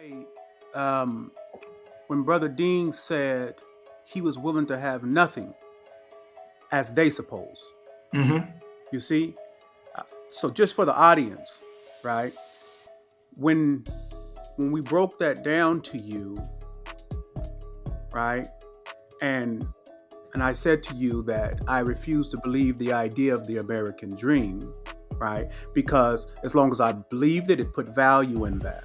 Hey, um, when Brother Dean said he was willing to have nothing, as they suppose, Mm-hmm. you see? So just for the audience, right? When when we broke that down to you, right? And and I said to you that I refuse to believe the idea of the American dream, right? Because as long as I believed it, it put value in that,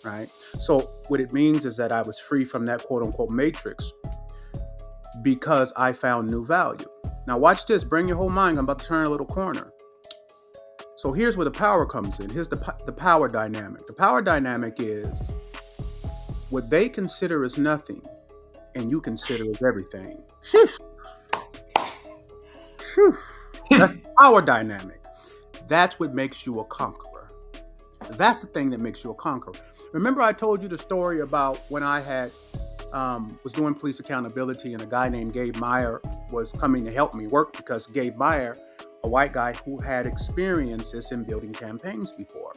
right? So what it means is that I was free from that quote unquote matrix because I found new value. Now, watch this. Bring your whole mind. I'm about to turn a little corner. So here's where the power comes in. Here's the power dynamic. The power dynamic is what they consider as nothing and you consider as everything. Sheesh. Sheesh. That's the power dynamic. That's what makes you a conqueror. That's the thing that makes you a conqueror. Remember, I told you the story about when I had was doing police accountability, and a guy named Gabe Meyer was coming to help me work because Gabe Meyer, a white guy who had experiences in building campaigns before,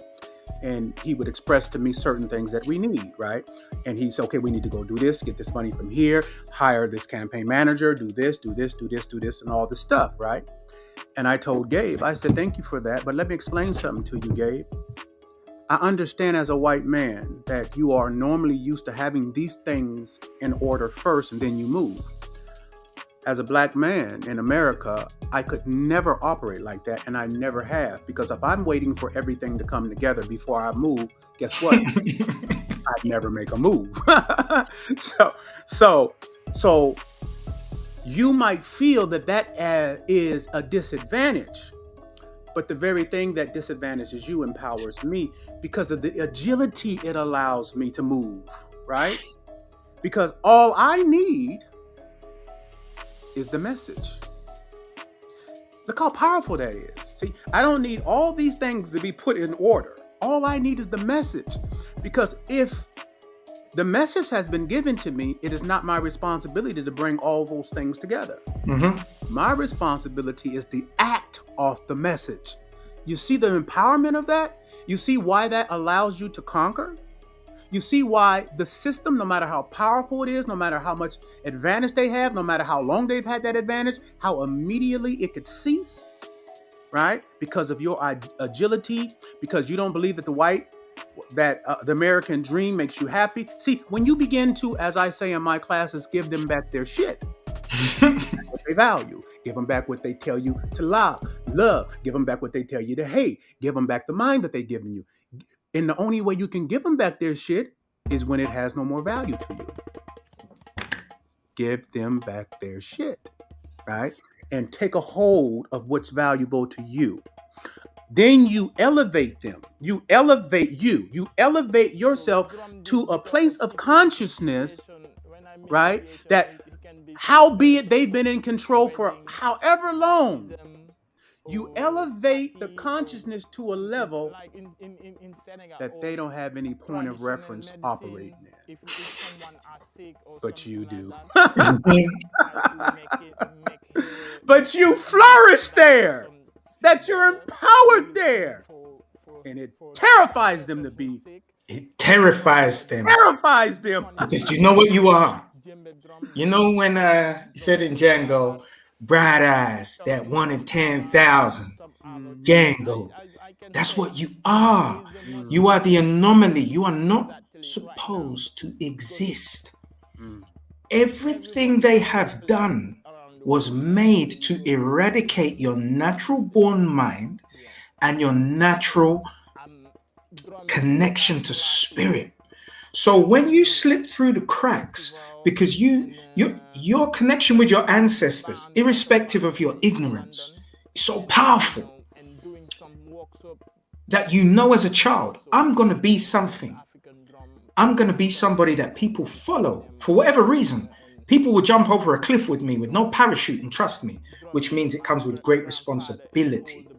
and he would express to me certain things that we need, right? And he said, okay, we need to go do this, get this money from here, hire this campaign manager, do this, do this, do this, do this, and all this stuff, right? And I told Gabe, I said, thank you for that, but let me explain something to you, Gabe. I understand as a white man that you are normally used to having these things in order first and then you move. As a black man in America, I could never operate like that, and I never have, because if I'm waiting for everything to come together before I move, guess what? I'd never make a move. so you might feel that is a disadvantage. But the very thing that disadvantages you empowers me because of the agility it allows me to move, right? Because all I need is the message. Look how powerful that is. See, I don't need all these things to be put in order. All I need is the message. Because if the message has been given to me, it is not my responsibility to bring all those things together. Mm-hmm. My responsibility is the act of the message. You see the empowerment of that? You see why that allows you to conquer? You see why the system, no matter how powerful it is, no matter how much advantage they have, no matter how long they've had that advantage, how immediately it could cease, right? Because of your agility, because you don't believe that the American dream makes you happy. See, when you begin to, as I say in my classes, give them back their shit, what they value, give them back what they tell you to love, give them back what they tell you to hate, give them back the mind that they've given you. And the only way you can give them back their shit is when it has no more value to you. Give them back their shit, right? And take a hold of what's valuable to you. Then you elevate them. You elevate yourself to a place of consciousness, right? That howbeit they've been in control for however long, you elevate the consciousness to a level that they don't have any point of reference operating in. But you do. But you flourish there. That you're empowered there. And it terrifies them to be. It terrifies them. Because you know what you are. You know when you said in Django, bright eyes, that 1 in 10,000. Django. That's what you are. You are the anomaly. You are not supposed to exist. Everything they have done was made to eradicate your natural born mind and your natural connection to spirit. So when you slip through the cracks, because your connection with your ancestors, irrespective of your ignorance, is so powerful that you know as a child, I'm going to be something. I'm going to be somebody that people follow for whatever reason. People will jump over a cliff with me with no parachute and trust me, which means it comes with great responsibility,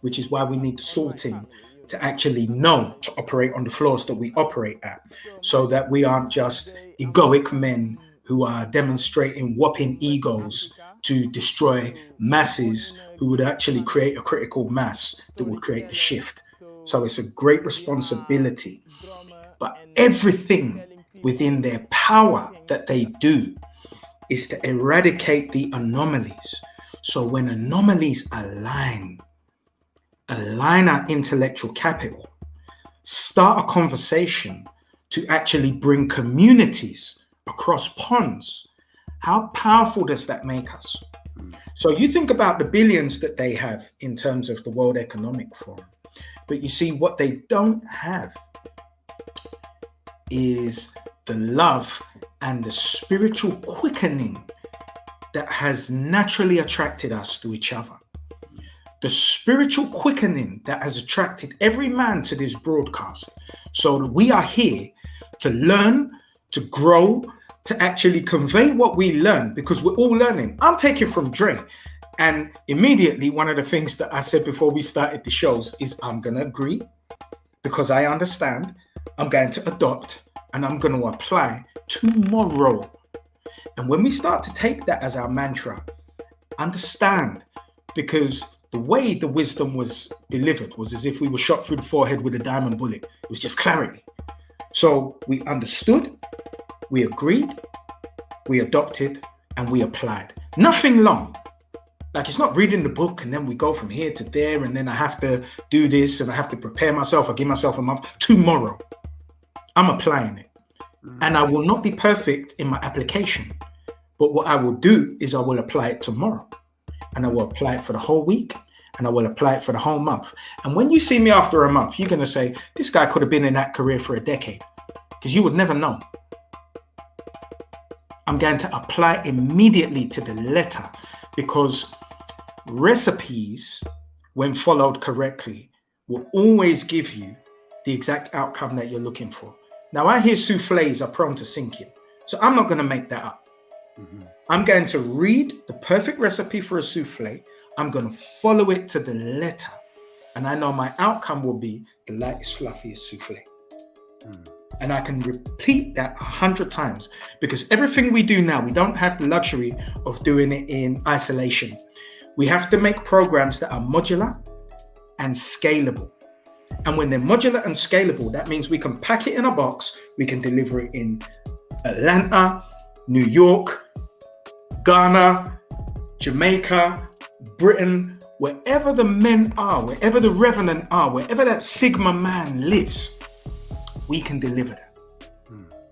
which is why we need the sorting to actually know to operate on the floors that we operate at, so that we aren't just egoic men who are demonstrating whopping egos to destroy masses who would actually create a critical mass that would create the shift. So it's a great responsibility. But everything within their power that they do is to eradicate the anomalies. So when anomalies align our intellectual capital, start a conversation to actually bring communities across ponds, how powerful does that make us? So you think about the billions that they have in terms of the World Economic Forum, but you see what they don't have is the love and the spiritual quickening that has naturally attracted us to each other. The spiritual quickening that has attracted every man to this broadcast, so that we are here to learn, to grow, to actually convey what we learn, because we're all learning. I'm taking from Dre. And immediately, one of the things that I said before we started the shows is I'm going to agree, because I understand. I'm going to adopt, and I'm going to apply tomorrow. And when we start to take that as our mantra, understand, because the way the wisdom was delivered was as if we were shot through the forehead with a diamond bullet. It was just clarity. So we understood, we agreed, we adopted, and we applied. Nothing long. Like, it's not reading the book and then we go from here to there and then I have to do this and I have to prepare myself. I give myself a month. Tomorrow, I'm applying it. And I will not be perfect in my application. But what I will do is I will apply it tomorrow. And I will apply it for the whole week. And I will apply it for the whole month. And when you see me after a month, you're going to say, this guy could have been in that career for a decade. Because you would never know. I'm going to apply immediately to the letter, because recipes, when followed correctly, will always give you the exact outcome that you're looking for. Now, I hear soufflés are prone to sinking, so I'm not going to make that up. I'm going to read the perfect recipe for a soufflé. I'm going to follow it to the letter. And I know my outcome will be the lightest, fluffiest soufflé. And I can repeat that 100 times, because everything we do now, we don't have the luxury of doing it in isolation. We have to make programs that are modular and scalable. And when they're modular and scalable, that means we can pack it in a box. We can deliver it in Atlanta, New York, Ghana, Jamaica, Britain, wherever the men are, wherever the revenant are, wherever that Sigma man lives, we can deliver that.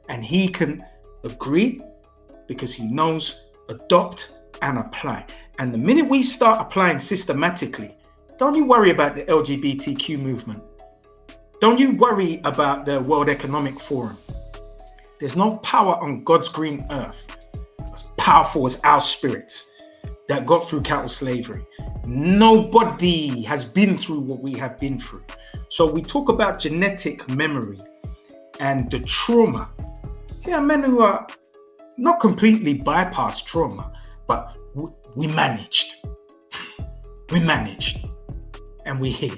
And he can agree, because he knows, adopt and apply. And the minute we start applying systematically, don't you worry about the LGBTQ movement. Don't you worry about the World Economic Forum. There's no power on God's green earth as powerful as our spirits that got through cattle slavery. Nobody has been through what we have been through. So we talk about genetic memory and the trauma. There are men who are not completely bypassed trauma, but we managed. We managed. And we're here.